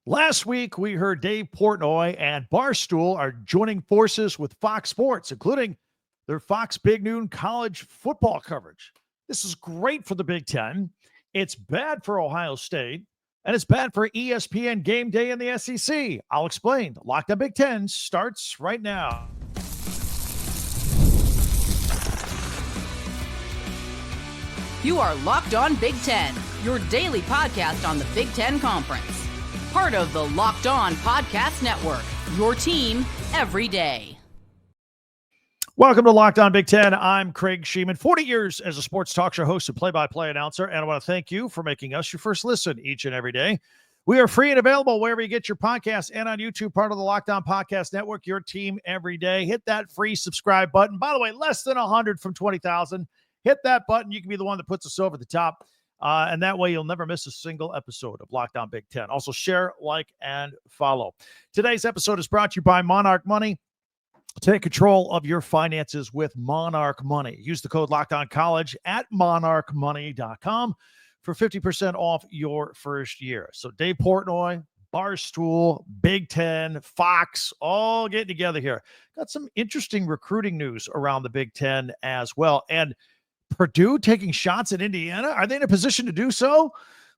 Last week, we heard Dave Portnoy and Barstool are joining forces with Fox Sports, including their Fox Big Noon college football coverage. This is great for the Big Ten. It's bad for Ohio State, and it's bad for ESPN Game Day in the SEC. I'll explain. Locked On Big Ten starts right now. You are Locked On Big Ten, your daily podcast on the Big Ten Conference. Part of the Locked On Podcast Network, your team every day. Welcome to Locked On Big Ten. I'm Craig Sheeman, 40 years as a sports talk show host and play-by-play announcer, and I want to thank you for making us your first listen each and every day. We are free and available wherever you get your podcasts and on YouTube, part of the Locked On Podcast Network, your team every day. Hit that free subscribe button. By the way, less than 100 from 20,000. Hit that button. You can be the one that puts us over the top. And that way you'll never miss a single episode of Locked On Big Ten. Also share, like, and follow. Today's episode is brought to you by Monarch Money. Take control of your finances with Monarch Money. Use the code LOCKEDONCollege at monarchmoney.com for 50% off your first year. So Dave Portnoy, Barstool, Big Ten, Fox, all getting together here. Got some interesting recruiting news around the Big Ten as well. And Purdue taking shots at Indiana. Are they in a position to do so?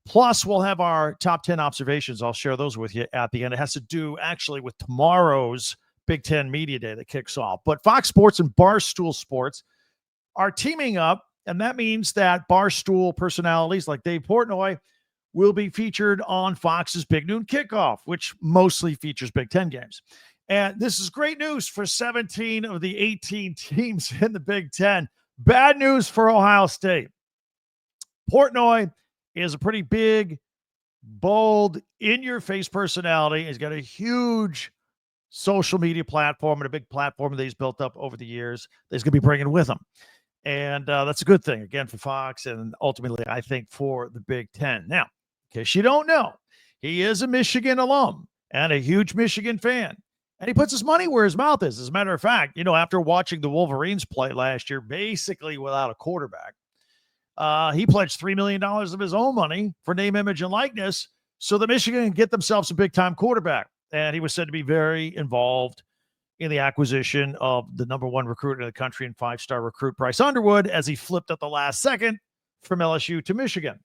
Plus, we'll have our top 10 observations. I'll share those with you at the end. It has to do actually with tomorrow's Big Ten Media Day that kicks off. But Fox Sports and Barstool Sports are teaming up, and that means that Barstool personalities like Dave Portnoy will be featured on Fox's Big Noon Kickoff, which mostly features Big Ten games. And this is great news for 17 of the 18 teams in the Big Ten. Bad news for Ohio State. Portnoy is a pretty big, bold, in-your-face personality. He's got a huge social media platform and a big platform that he's built up over the years that he's going to be bringing with him. And that's a good thing, again, for Fox and ultimately, I think, for the Big Ten. Now, in case you don't know, he is a Michigan alum and a huge Michigan fan. And he puts his money where his mouth is. As a matter of fact, after watching the Wolverines play last year, basically without a quarterback, he pledged $3 million of his own money for name, image, and likeness so that Michigan can get themselves a big-time quarterback. And he was said to be very involved in the acquisition of the number one recruit in the country and five-star recruit Bryce Underwood as he flipped at the last second from LSU to Michigan.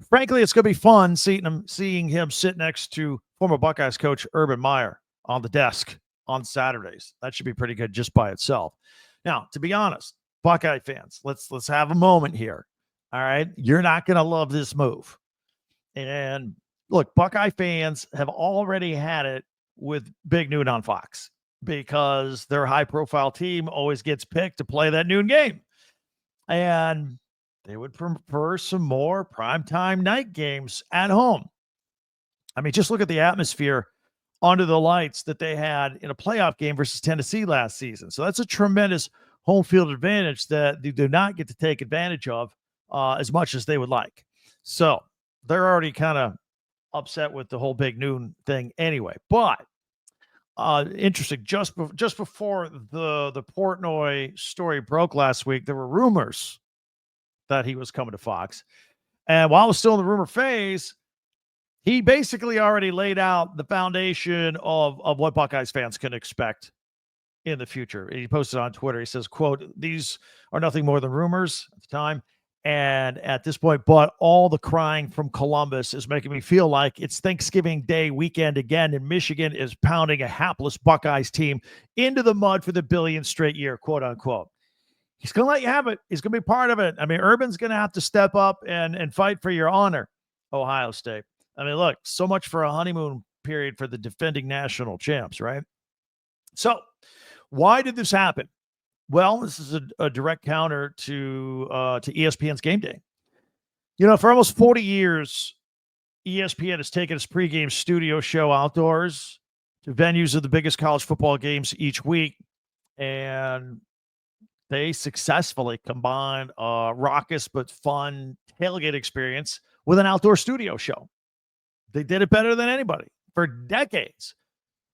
Frankly, it's going to be fun seeing him sit next to former Buckeyes coach Urban Meyer on the desk on Saturdays. That should be pretty good just by itself. Now, to be honest, Buckeye fans, let's have a moment here. All right. You're not going to love this move. And look, Buckeye fans have already had it with Big Noon on Fox because their high-profile team always gets picked to play that noon game. And they would prefer some more primetime night games at home. I mean, just look at the atmosphere under the lights that they had in a playoff game versus Tennessee last season. So that's a tremendous home field advantage that they do not get to take advantage of as much as they would like. So they're already kind of upset with the whole Big Noon thing anyway. But interesting, just before the Portnoy story broke last week, there were rumors that he was coming to Fox. And while it was still in the rumor phase, he basically already laid out the foundation of what Buckeyes fans can expect in the future. He posted on Twitter. He says, quote, "These are nothing more than rumors at the time. And at this point, but all the crying from Columbus is making me feel like it's Thanksgiving Day weekend again, and Michigan is pounding a hapless Buckeyes team into the mud for the billionth straight year," quote unquote. He's going to let you have it. He's going to be part of it. I mean, Urban's going to have to step up and fight for your honor, Ohio State. I mean, look, so much for a honeymoon period for the defending national champs, right? So why did this happen? Well, this is a direct counter to ESPN's Game Day. For almost 40 years, ESPN has taken its pregame studio show outdoors to venues of the biggest college football games each week, and they successfully combined a raucous but fun tailgate experience with an outdoor studio show. They did it better than anybody for decades.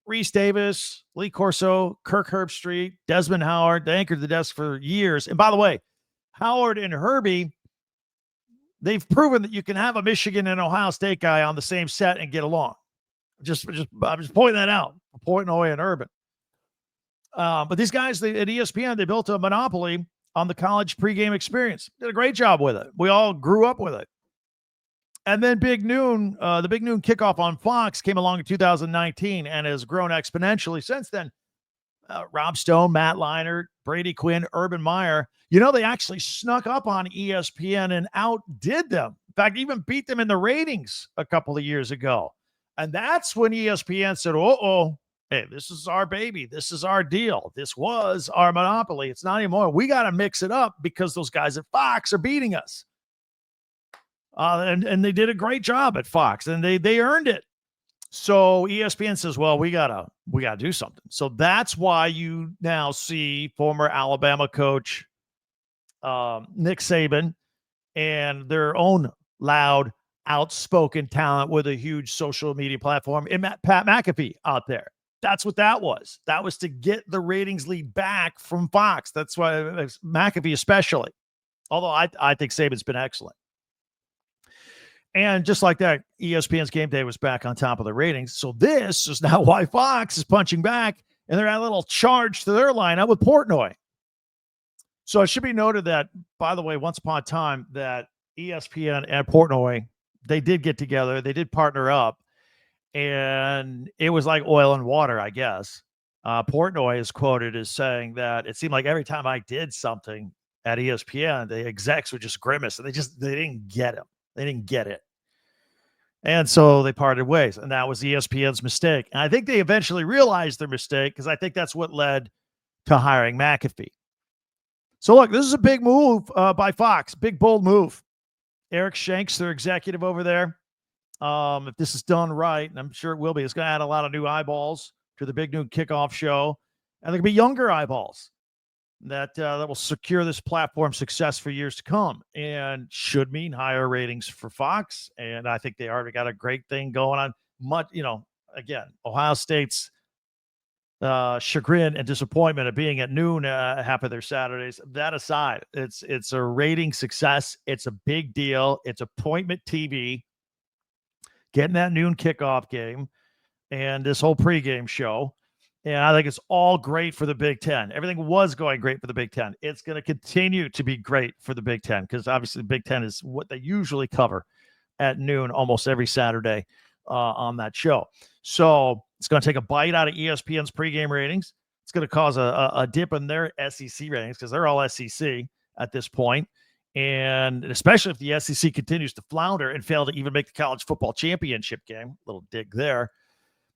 Reese Davis, Lee Corso, Kirk Herbstreit, Desmond Howard, they anchored the desk for years. And by the way, Howard and Herbie they've proven that you can have a Michigan and Ohio State guy on the same set and get along. I'm just pointing that out. Portnoy and Urban. But these guys at ESPN, they built a monopoly on the college pregame experience. Did a great job with it. We all grew up with it. And then the Big Noon Kickoff on Fox came along in 2019 and has grown exponentially since then. Rob Stone, Matt Leinart, Brady Quinn, Urban Meyer. They actually snuck up on ESPN and outdid them. In fact, even beat them in the ratings a couple of years ago. And that's when ESPN said, hey, this is our baby. This is our deal. This was our monopoly. It's not anymore. We got to mix it up because those guys at Fox are beating us. And they did a great job at Fox, and they earned it. So ESPN says, well, we gotta do something. So that's why you now see former Alabama coach Nick Saban and their own loud, outspoken talent with a huge social media platform and Pat McAfee out there. That's what that was. That was to get the ratings lead back from Fox. That's why McAfee especially. Although I think Saban's been excellent. And just like that, ESPN's Game Day was back on top of the ratings. So this is now why Fox is punching back, and they're at a little charge to their lineup with Portnoy. So it should be noted that, by the way, once upon a time, that ESPN and Portnoy, they did get together. They did partner up, and it was like oil and water, I guess. Portnoy is quoted as saying that it seemed like every time I did something at ESPN, the execs would just grimace, and they didn't get him. They didn't get it. And so they parted ways, and that was ESPN's mistake. And I think they eventually realized their mistake because I think that's what led to hiring McAfee. So look, this is a big move by Fox, big, bold move. Eric Shanks, their executive over there. If this is done right, and I'm sure it will be, it's going to add a lot of new eyeballs to the Big Noon Kickoff show. And there can be younger eyeballs that will secure this platform success for years to come, and should mean higher ratings for Fox. And I think they already got a great thing going on. Again, Ohio State's chagrin and disappointment of being at noon half of their Saturdays. That aside, it's a rating success. It's a big deal. It's appointment TV. Getting that noon kickoff game and this whole pregame show. And I think it's all great for the Big Ten. Everything was going great for the Big Ten. It's going to continue to be great for the Big Ten because obviously the Big Ten is what they usually cover at noon almost every Saturday on that show. So it's going to take a bite out of ESPN's pregame ratings. It's going to cause a dip in their SEC ratings because they're all SEC at this point. And especially if the SEC continues to flounder and fail to even make the college football championship game. Little dig there.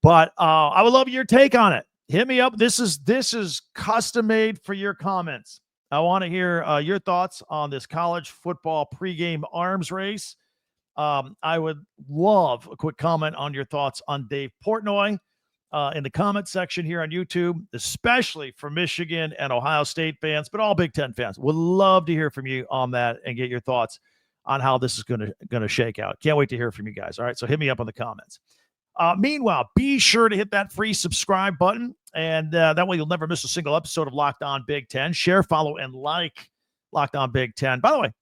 But I would love your take on it. Hit me up. This is custom made for your comments. I want to hear your thoughts on this college football pregame arms race. I would love a quick comment on your thoughts on Dave Portnoy in the comment section here on YouTube, especially for Michigan and Ohio State fans, but all Big Ten fans. Would love to hear from you on that and get your thoughts on how this is going to shake out. Can't wait to hear from you guys. All right, so hit me up in the comments. Meanwhile, be sure to hit that free subscribe button, and that way you'll never miss a single episode of Locked On Big Ten. Share, follow, and like Locked On Big Ten. By the way,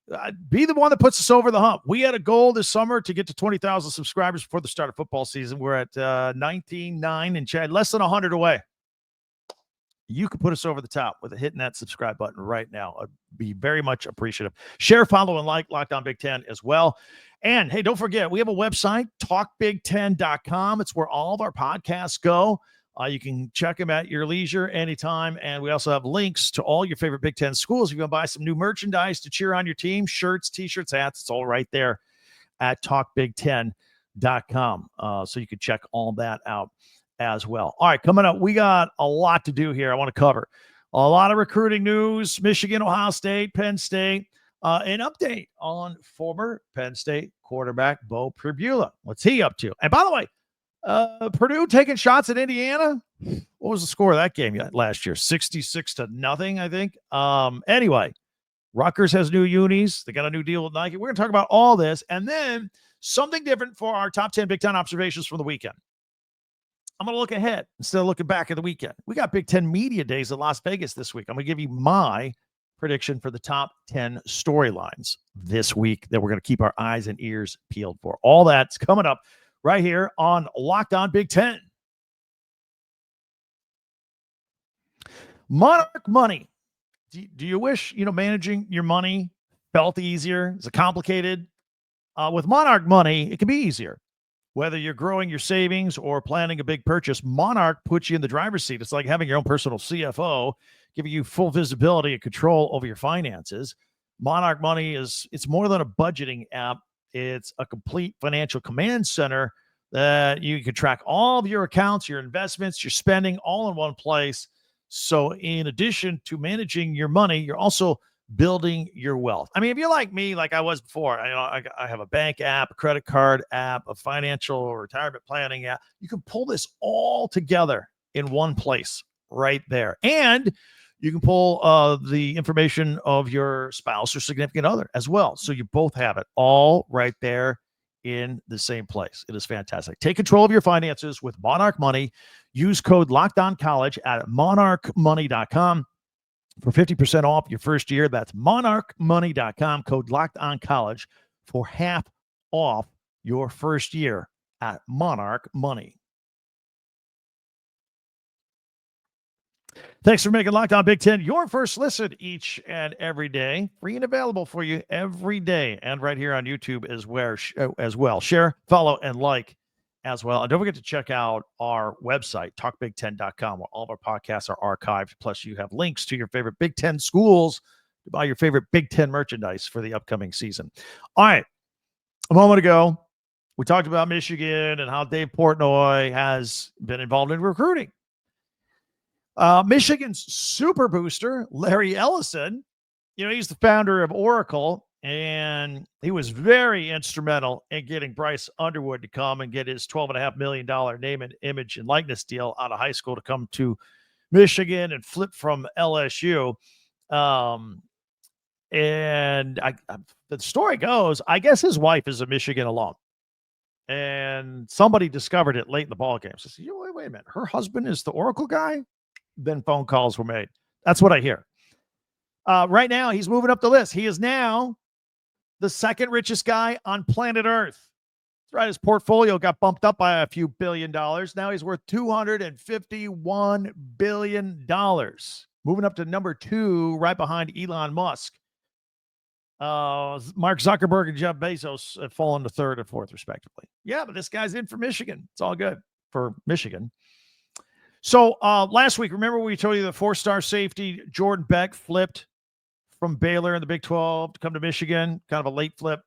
be the one that puts us over the hump. We had a goal this summer to get to 20,000 subscribers before the start of football season. We're at 19.9 and Chad, less than 100 away. You can put us over the top with hitting that subscribe button right now. I'd be very much appreciative. Share, follow, and like Locked On Big Ten as well. And hey, don't forget, we have a website, talkbig10.com. It's where all of our podcasts go. You can check them at your leisure anytime. And we also have links to all your favorite Big Ten schools. If you want to buy some new merchandise to cheer on your team, shirts, T-shirts, hats, it's all right there at talkbig10.com. So you can check all that out as well. All right, coming up, we got a lot to do here. I want to cover a lot of recruiting news, Michigan, Ohio State, Penn State, an update on former Penn State quarterback Bo Pribula. What's he up to? And by the way, Purdue taking shots at Indiana. What was the score of that game last year? 66-0, I think. Anyway, Rutgers has new unis. They got a new deal with Nike. We're going to talk about all this and then something different for our top 10 Big Ten observations from the weekend. I'm going to look ahead instead of looking back at the weekend. We got Big Ten Media Days in Las Vegas this week. I'm going to give you my prediction for the top 10 storylines this week that we're going to keep our eyes and ears peeled for. All that's coming up right here on Locked On Big Ten. Monarch Money. Do you wish, managing your money felt easier? Is it complicated? With Monarch Money, it can be easier. Whether you're growing your savings or planning a big purchase, Monarch puts you in the driver's seat. It's like having your own personal CFO, giving you full visibility and control over your finances. Monarch Money it's more than a budgeting app. It's a complete financial command center that you can track all of your accounts, your investments, your spending all in one place. So in addition to managing your money, you're also building your wealth. I mean, if you're like me, like I was before, I have a bank app, a credit card app, a financial retirement planning app. You can pull this all together in one place right there. And you can pull the information of your spouse or significant other as well. So you both have it all right there in the same place. It is fantastic. Take control of your finances with Monarch Money. Use code LOCKEDONCollege at monarchmoney.com for 50% off your first year. That's monarchmoney.com, code LOCKEDONCollege for half off your first year at Monarch Money. Thanks for making Locked On Big Ten your first listen each and every day. Free and available for you every day and right here on YouTube as well. Share, follow, and like as well. And don't forget to check out our website, talkbig10.com, where all of our podcasts are archived. Plus, you have links to your favorite Big Ten schools to buy your favorite Big Ten merchandise for the upcoming season. All right. A moment ago, we talked about Michigan and how Dave Portnoy has been involved in recruiting. Michigan's super booster, Larry Ellison, he's the founder of Oracle, and he was very instrumental in getting Bryce Underwood to come and get his $12.5 million name and image and likeness deal out of high school to come to Michigan and flip from LSU. And the story goes, I guess his wife is a Michigan alum. And somebody discovered it late in the ball game. So, wait a minute. Her husband is the Oracle guy? Then phone calls were made. That's what I hear. Right now, he's moving up the list. He is now the second richest guy on planet Earth. That's right. His portfolio got bumped up by a few $1 billion. Now he's worth $251 billion. Moving up to number 2, right behind Elon Musk. Mark Zuckerberg and Jeff Bezos have fallen to 3rd and 4th, respectively. Yeah, but this guy's in for Michigan. It's all good for Michigan. So last week, remember we told you the 4-star safety Jordan Beck flipped from Baylor in the Big 12 to come to Michigan, kind of a late flip.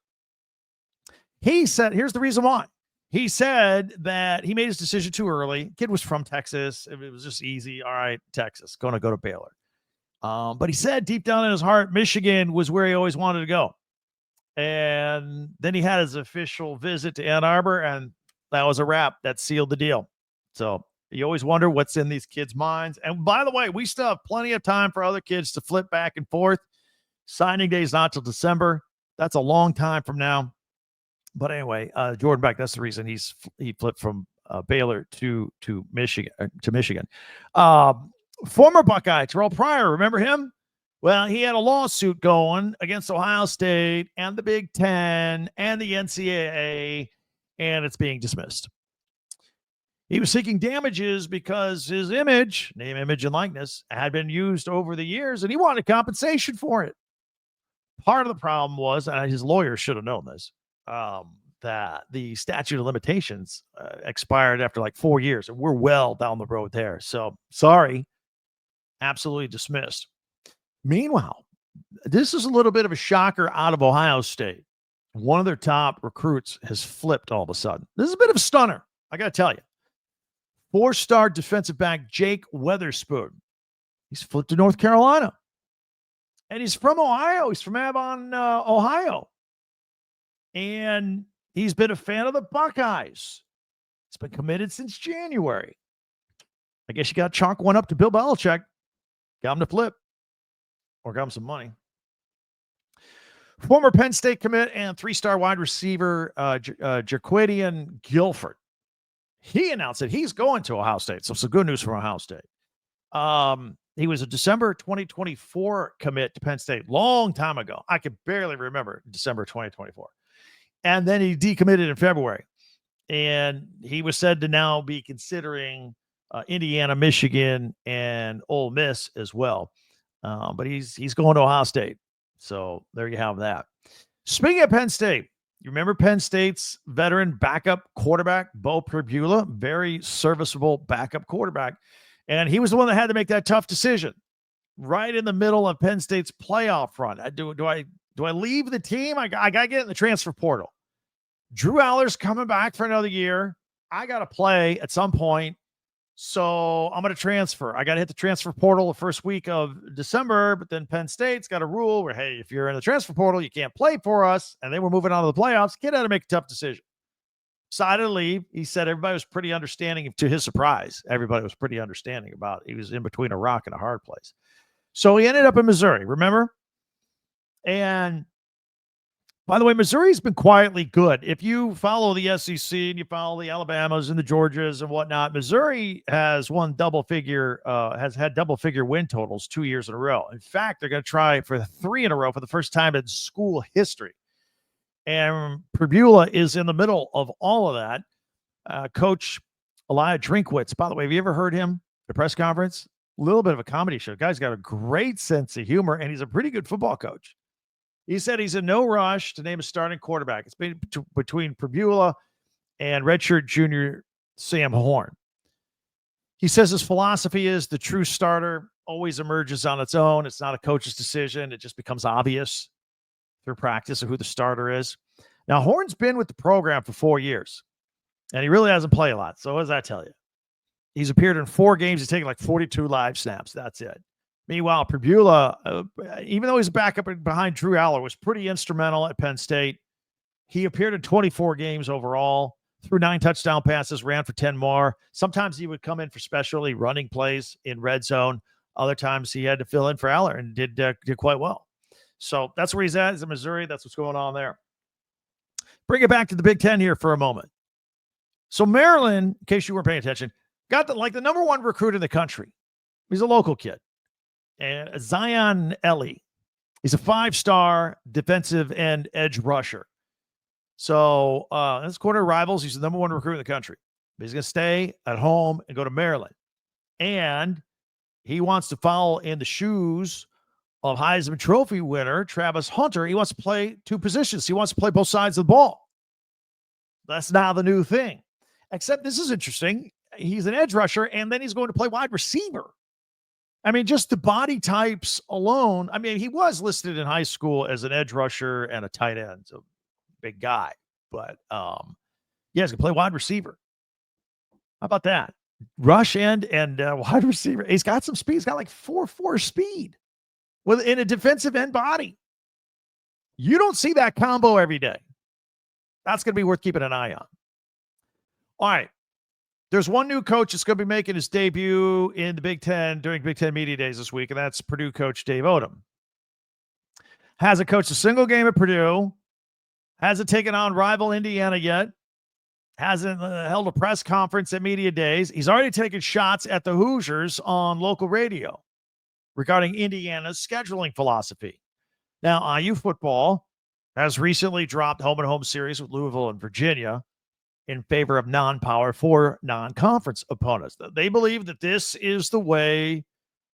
He said, here's the reason why. He said that he made his decision too early. Kid was from Texas. It was just easy. All right, Texas, going to go to Baylor. But he said deep down in his heart, Michigan was where he always wanted to go. And then he had his official visit to Ann Arbor, and that was a wrap. That sealed the deal. So you always wonder what's in these kids' minds. And by the way, we still have plenty of time for other kids to flip back and forth. Signing day is not till December. That's a long time from now. But anyway, Jordan Beck, that's the reason he flipped from Baylor to Michigan. Former Buckeye, Terrell Pryor, remember him? Well, he had a lawsuit going against Ohio State and the Big Ten and the NCAA, and it's being dismissed. He was seeking damages because his image, name, image, and likeness had been used over the years, and he wanted compensation for it. Part of the problem was, and his lawyer should have known this, that the statute of limitations expired after like 4 years, and we're well down the road there. So sorry, absolutely dismissed. Meanwhile, this is a little bit of a shocker out of Ohio State. One of their top recruits has flipped all of a sudden. This is a bit of a stunner, I got to tell you. 4-star defensive back Jake Weatherspoon. He's flipped to North Carolina. And he's from Ohio. He's from Avon, Ohio. And he's been a fan of the Buckeyes. He's been committed since January. I guess you got to chalk one up to Bill Belichick. Got him to flip. Or got him some money. Former Penn State commit and 3-star wide receiver Jaquadian Guilford. He announced that he's going to Ohio State. So some good news from Ohio State. He was a December 2024 commit to Penn State, long time ago. I could barely remember December 2024. And then he decommitted in February. And he was said to now be considering Indiana, Michigan, and Ole Miss as well. But he's going to Ohio State. So there you have that. Speaking of Penn State, you remember Penn State's veteran backup quarterback, Bo Pribula, very serviceable backup quarterback. And he was the one that had to make that tough decision right in the middle of Penn State's playoff run. Do I leave the team? I got to get in the transfer portal. Drew Aller's coming back for another year. I got to play at some point. So I'm going to transfer. I got to hit the transfer portal the first week of December, but then Penn State's got a rule where, hey, if you're in the transfer portal, you can't play for us. And they were moving on to the playoffs. Kid had to make a tough decision. Decided to leave. He said everybody was pretty understanding. To his surprise, everybody was pretty understanding about it. He was in between a rock and a hard place. So he ended up in Missouri, remember? And by the way, Missouri's been quietly good. If you follow the SEC and you follow the Alabamas and the Georgias and whatnot, Missouri has won has had double figure win totals 2 years in a row. In fact, they're going to try for 3 in a row for the first time in school history. And Pribula is in the middle of all of that. Coach Elia Drinkwitz, by the way, have you ever heard him at a press conference? A little bit of a comedy show. Guy's got a great sense of humor, and he's a pretty good football coach. He said he's in no rush to name a starting quarterback. It's been between Pribula and redshirt junior Sam Horn. He says his philosophy is the true starter always emerges on its own. It's not a coach's decision. It just becomes obvious through practice of who the starter is. Now, Horn's been with the program for 4 years, and he really hasn't played a lot. So what does that tell you? He's appeared in 4 games. He's taken like 42 live snaps. That's it. Meanwhile, Pribula, even though he's back up behind Drew Aller, was pretty instrumental at Penn State. He appeared in 24 games overall, threw 9 touchdown passes, ran for 10 more. Sometimes he would come in for specialty running plays in red zone. Other times he had to fill in for Aller and did quite well. So that's where he's at. He's in Missouri. That's what's going on there. Bring it back to the Big Ten here for a moment. So Maryland, in case you weren't paying attention, got the number 1 recruit in the country. He's a local kid. And Zion Ellie. He's a 5-star defensive end edge rusher. So that's quarter rivals. He's the number 1 recruit in the country. But he's going to stay at home and go to Maryland. And he wants to follow in the shoes of Heisman Trophy winner Travis Hunter. He wants to play 2 positions. He wants to play both sides of the ball. That's now the new thing. Except this is interesting. He's an edge rusher, and then he's going to play wide receiver. I mean, just the body types alone. I mean, he was listed in high school as an edge rusher and a tight end, so big guy. But yeah, he's gonna play wide receiver. How about that? Rush end and wide receiver. He's got some speed. He's got like 4.4 speed in a defensive end body. You don't see that combo every day. That's gonna be worth keeping an eye on. All right. There's one new coach that's going to be making his debut in the Big Ten during Big Ten Media Days this week, and that's Purdue coach Dave Odom. Hasn't coached a single game at Purdue. Hasn't taken on rival Indiana yet. Hasn't held a press conference at Media Days. He's already taken shots at the Hoosiers on local radio regarding Indiana's scheduling philosophy. Now, IU football has recently dropped home-and-home series with Louisville and Virginia in favor of non-power for non-conference opponents. They believe that this is the way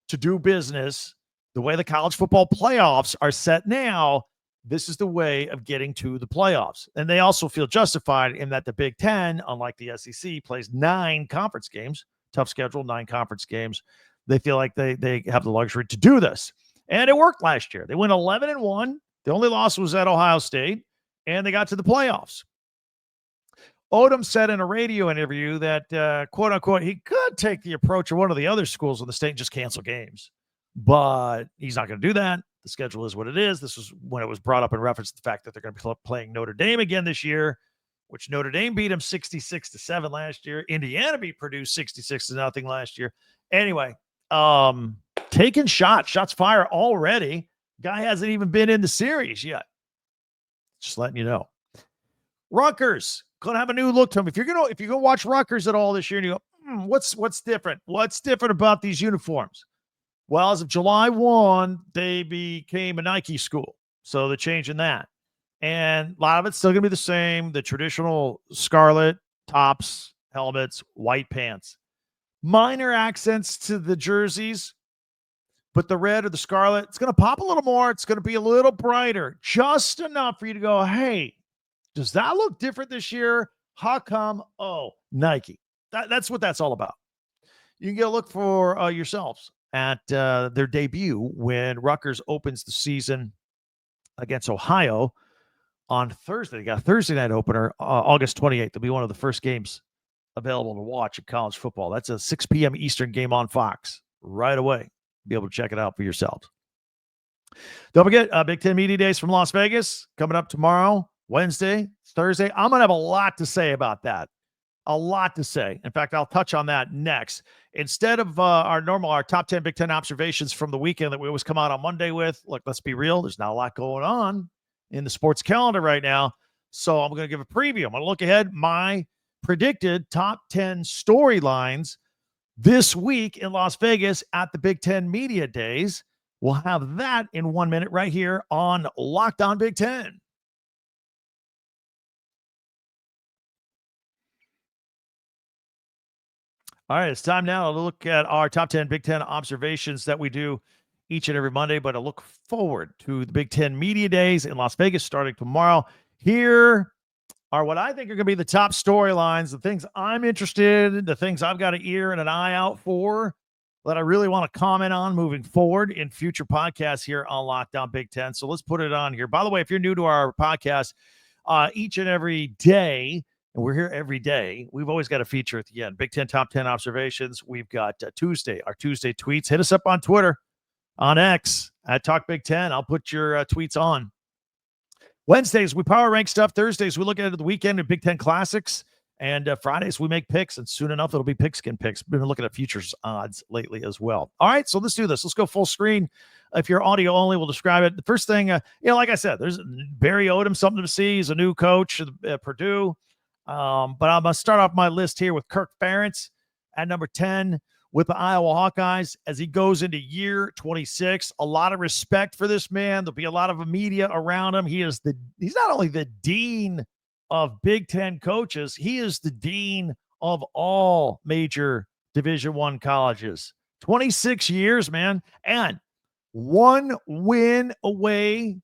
to do business. The way the college football playoffs are set now, this is the way of getting to the playoffs. And they also feel justified in that the Big Ten, unlike the SEC, plays 9 conference games, tough schedule, 9 conference games. They feel like they have the luxury to do this. And it worked last year. They went 11-1. The only loss was at Ohio State, and they got to the playoffs. Odom said in a radio interview that, quote unquote, he could take the approach of one of the other schools in the state and just cancel games, but he's not going to do that. The schedule is what it is. This was when it was brought up in reference to the fact that they're going to be playing Notre Dame again this year, which Notre Dame beat them 66-7 last year. Indiana beat Purdue 66-0 last year. Anyway, taking shots fired already. Guy hasn't even been in the series yet. Just letting you know. Rutgers gonna have a new look to him. If you're gonna watch Rutgers at all this year, and you go, what's different? What's different about these uniforms? Well, as of July 1, they became a Nike school. So they're changing that. And a lot of it's still going to be the same, the traditional scarlet tops, helmets, white pants. Minor accents to the jerseys, but the red or the scarlet, it's going to pop a little more. It's going to be a little brighter, just enough for you to go, hey, does that look different this year? How come? Oh, Nike. That's what that's all about. You can get a look for yourselves at their debut when Rutgers opens the season against Ohio on Thursday. They got a Thursday night opener, August 28th. It'll be one of the first games available to watch in college football. That's a 6 p.m. Eastern game on Fox right away. Be able to check it out for yourselves. Don't forget, Big Ten Media Days from Las Vegas coming up tomorrow, Wednesday, Thursday. I'm going to have a lot to say about that. A lot to say. In fact, I'll touch on that next. Instead of our top 10 Big Ten observations from the weekend that we always come out on Monday with, look, let's be real. There's not a lot going on in the sports calendar right now. So I'm going to give a preview. I'm going to look ahead my predicted top 10 storylines this week in Las Vegas at the Big Ten Media Days. We'll have that in 1 minute right here on Locked On Big Ten. All right, it's time now to look at our top 10 Big Ten observations that we do each and every Monday, but I look forward to the Big Ten Media Days in Las Vegas starting tomorrow. Here are what I think are going to be the top storylines, the things I'm interested in, the things I've got an ear and an eye out for that I really want to comment on moving forward in future podcasts here on Locked On Big Ten. So let's put it on here. By the way, if you're new to our podcast, each and every day, and we're here every day, we've always got a feature at the end. Big Ten Top 10 Observations. We've got Tuesday, our Tuesday tweets. Hit us up on Twitter, on X, at Talk Big Ten. I'll put your tweets on. Wednesdays, we power rank stuff. Thursdays, we look at the weekend of Big Ten Classics. And Fridays, we make picks. And soon enough, it'll be pigskin picks. Been looking at futures odds lately as well. All right, so let's do this. Let's go full screen. If you're audio only, we'll describe it. The first thing, like I said, there's Barry Odom, something to see. He's a new coach at Purdue. But I'm going to start off my list here with KIRK FERENTZ at number 10 with the Iowa Hawkeyes as he goes into year 26. A lot of respect for this man. There'll be a lot of media around him. He's not only the dean of Big Ten coaches, he is the dean of all major Division I colleges. 26 years, man, and one win away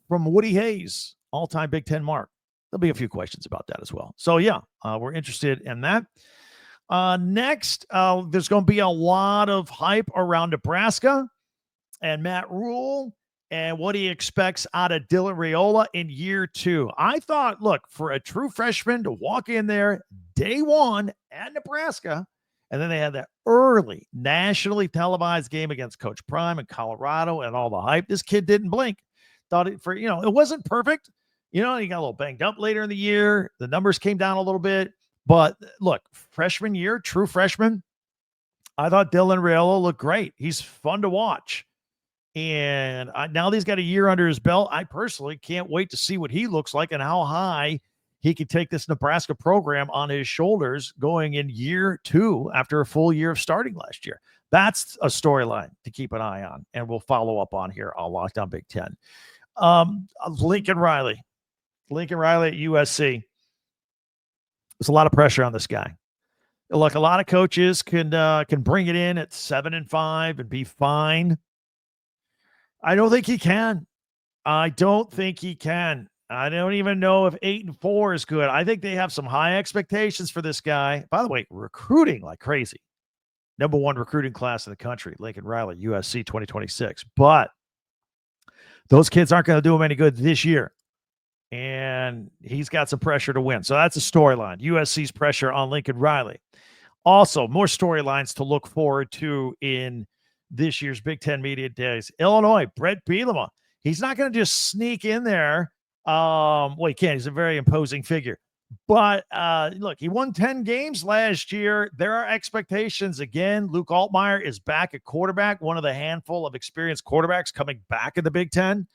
from Woody Hayes' all-time Big Ten mark. There'll be a few questions about that as well. So, yeah, we're interested in that. Next, there's going to be a lot of hype around Nebraska and Matt Rule and what he expects out of Dylan Raiola in year 2. I thought, look, for a true freshman to walk in there day one at Nebraska, and then they had that early nationally televised game against Coach Prime in Colorado and all the hype. This kid didn't blink. Thought it wasn't perfect. He got a little banged up later in the year. The numbers came down a little bit. But look, freshman year, true freshman, I thought Dylan Raiola looked great. He's fun to watch. And now that he's got a year under his belt, I personally can't wait to see what he looks like and how high he can take this Nebraska program on his shoulders going in year 2 after a full year of starting last year. That's a storyline to keep an eye on, and we'll follow up on here on Locked On Big Ten. Lincoln Riley at USC. There's a lot of pressure on this guy. Look, a lot of coaches can bring it in at 7-5 and be fine. I don't think he can. I don't even know if 8-4 is good. I think they have some high expectations for this guy. By the way, recruiting like crazy. Number 1 recruiting class in the country, Lincoln Riley, USC 2026. But those kids aren't going to do him any good this year. And he's got some pressure to win. So that's a storyline. USC's pressure on Lincoln Riley. Also, more storylines to look forward to in this year's Big Ten Media Days. Illinois, Brett Bielema. He's not going to just sneak in there. He can't. He's a very imposing figure. But look, he won 10 games last year. There are expectations. Again, Luke Altmaier is back at quarterback, one of the handful of experienced quarterbacks coming back in the Big Ten.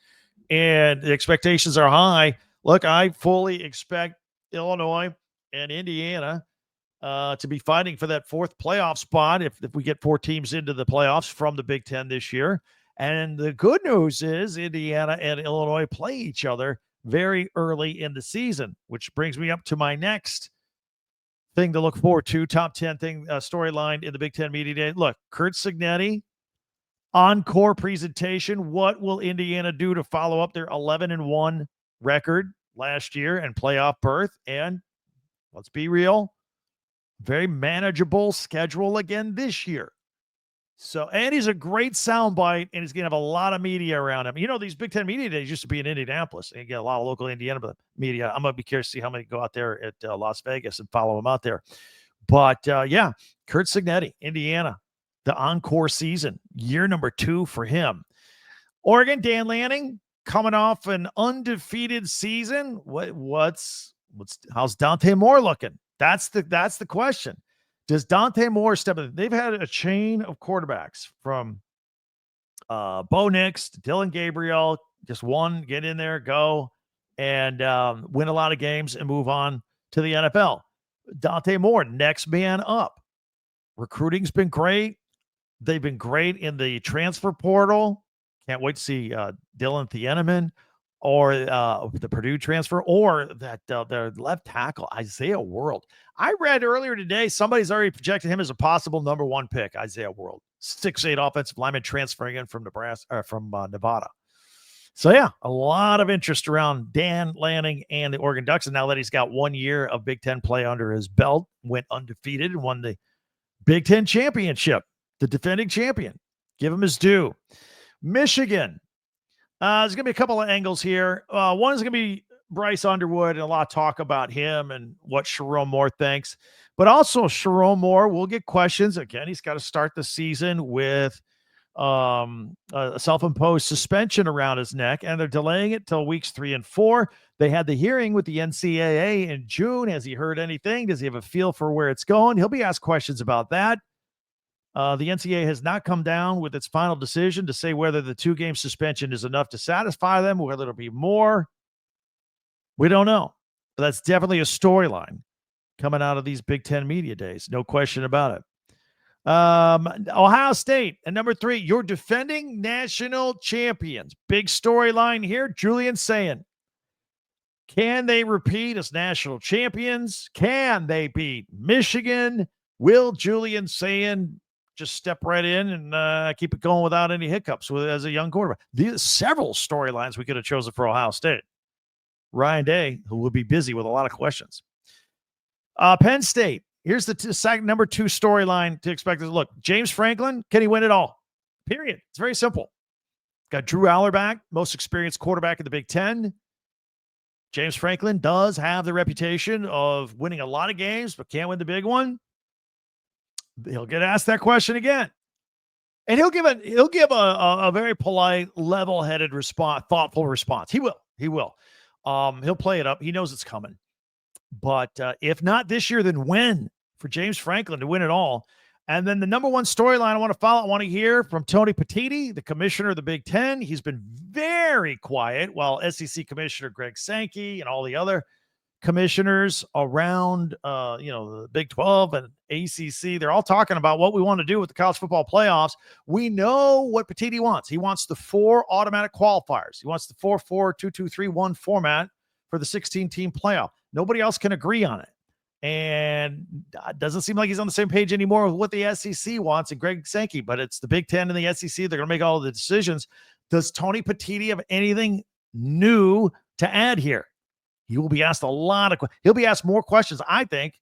And the expectations are high. Look, I fully expect Illinois and Indiana to be fighting for that fourth playoff spot if we get 4 teams into the playoffs from the Big Ten this year. And the good news is Indiana and Illinois play each other very early in the season, which brings me up to my next thing to look forward to, top 10 thing, storyline in the Big Ten Media Day. Look, Curt Cignetti, encore presentation. What will Indiana do to follow up their 11-1 record last year and playoff berth? And let's be real, very manageable schedule again this year. So, and he's a great soundbite, and he's going to have a lot of media around him. You know, these Big Ten media days used to be in Indianapolis, and you get a lot of local Indiana media. I'm going to be curious to see how many go out there at Las Vegas and follow him out there. But, yeah, Curt Cignetti, Indiana, the encore season, year number 2 for him. Oregon, Dan Lanning, coming off an undefeated season. How's Dante Moore looking? That's the question. Does Dante Moore step in? They've had a chain of quarterbacks from Bo Nix to Dylan Gabriel, just one, get in there, go, and win a lot of games and move on to the NFL. Dante Moore, next man up. Recruiting's been great. They've been great in the transfer portal. Can't wait to see Dylan Thieneman or the Purdue transfer, or that their left tackle, Isaiah World. I read earlier today, somebody's already projected him as a possible number 1 pick, Isaiah World. 6'8" offensive lineman transferring in from Nevada. So, yeah, a lot of interest around Dan Lanning and the Oregon Ducks. And now that he's got 1 year of Big Ten play under his belt, went undefeated and won the Big Ten championship, the defending champion. Give him his due. Michigan. There's going to be a couple of angles here. One is going to be Bryce Underwood, and a lot of talk about him and what Sherrone Moore thinks. But also Sherrone Moore will get questions. Again, he's got to start the season with a self-imposed suspension around his neck, and they're delaying it till weeks 3 and 4. They had the hearing with the NCAA in June. Has he heard anything? Does he have a feel for where it's going? He'll be asked questions about that. The NCAA has not come down with its final decision to say whether the 2-game suspension is enough to satisfy them, whether it'll be more. We don't know. But that's definitely a storyline coming out of these Big Ten media days. No question about it. Ohio State at number 3, your defending national champions. Big storyline here. Julian Sayin. Can they repeat as national champions? Can they beat Michigan? Will Julian Sayin just step right in and keep it going without any hiccups as a young quarterback? These several storylines we could have chosen for Ohio State. Ryan Day, who will be busy with a lot of questions. Penn State. Here's the number 2 storyline to expect. Look, James Franklin, can he win it all? Period. It's very simple. Got Drew Aller back, most experienced quarterback in the Big Ten. James Franklin does have the reputation of winning a lot of games, but can't win the big one. He'll get asked that question again. And he'll give a very polite, level-headed response, thoughtful response. He will. He'll play it up. He knows it's coming. But if not this year, then when for James Franklin to win it all? And then the number 1 storyline I want to hear from Tony Petitti, the commissioner of the Big Ten. He's been very quiet while SEC Commissioner Greg Sankey and all the other commissioners around, the Big 12 and ACC, they're all talking about what we want to do with the college football playoffs. We know what Petitti wants. He wants the 4 automatic qualifiers. He wants the 4-4-2-2-3-1 format for the 16-team playoff. Nobody else can agree on it. And it doesn't seem like he's on the same page anymore with what the SEC wants and Greg Sankey, but it's the Big Ten and the SEC. They're going to make all of the decisions. Does Tony Petitti have anything new to add here? He will be asked he'll be asked more questions, I think,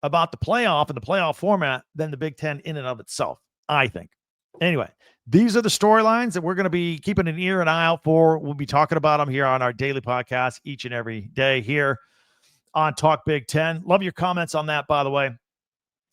about the playoff and the playoff format than the Big Ten in and of itself, I think. Anyway, these are the storylines that we're going to be keeping an ear and eye out for. We'll be talking about them here on our daily podcast each and every day here on Talk Big Ten. Love your comments on that, by the way.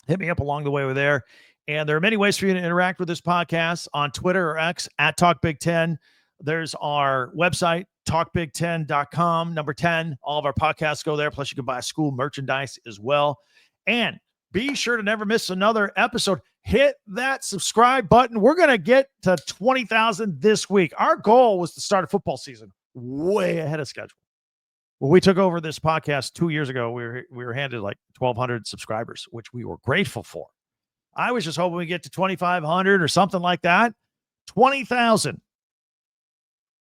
Hit me up along the way over there. And there are many ways for you to interact with this podcast on Twitter or X at Talk Big Ten. There's our website, talkbig10.com, number 10. All of our podcasts go there. Plus, you can buy school merchandise as well. And be sure to never miss another episode. Hit that subscribe button. We're going to get to 20,000 this week. Our goal was to start a football season way ahead of schedule. When we took over this podcast 2 years ago, we were handed like 1,200 subscribers, which we were grateful for. I was just hoping we get to 2,500 or something like that. 20,000.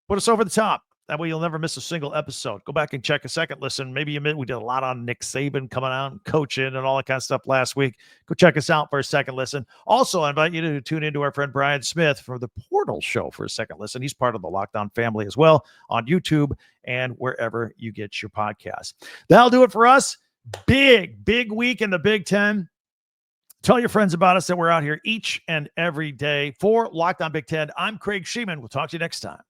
Put us over the top. That way you'll never miss a single episode. Go back and check a second listen. Maybe you admit we did a lot on Nick Saban coming out and coaching and all that kind of stuff last week. Go check us out for a second listen. Also, I invite you to tune into our friend Brian Smith for the Portal Show for a second listen. He's part of the Locked On family as well on YouTube and wherever you get your podcasts. That'll do it for us. Big week in the Big Ten. Tell your friends about us that we're out here each and every day for Locked On Big Ten. I'm Craig Sheeman. We'll talk to you next time.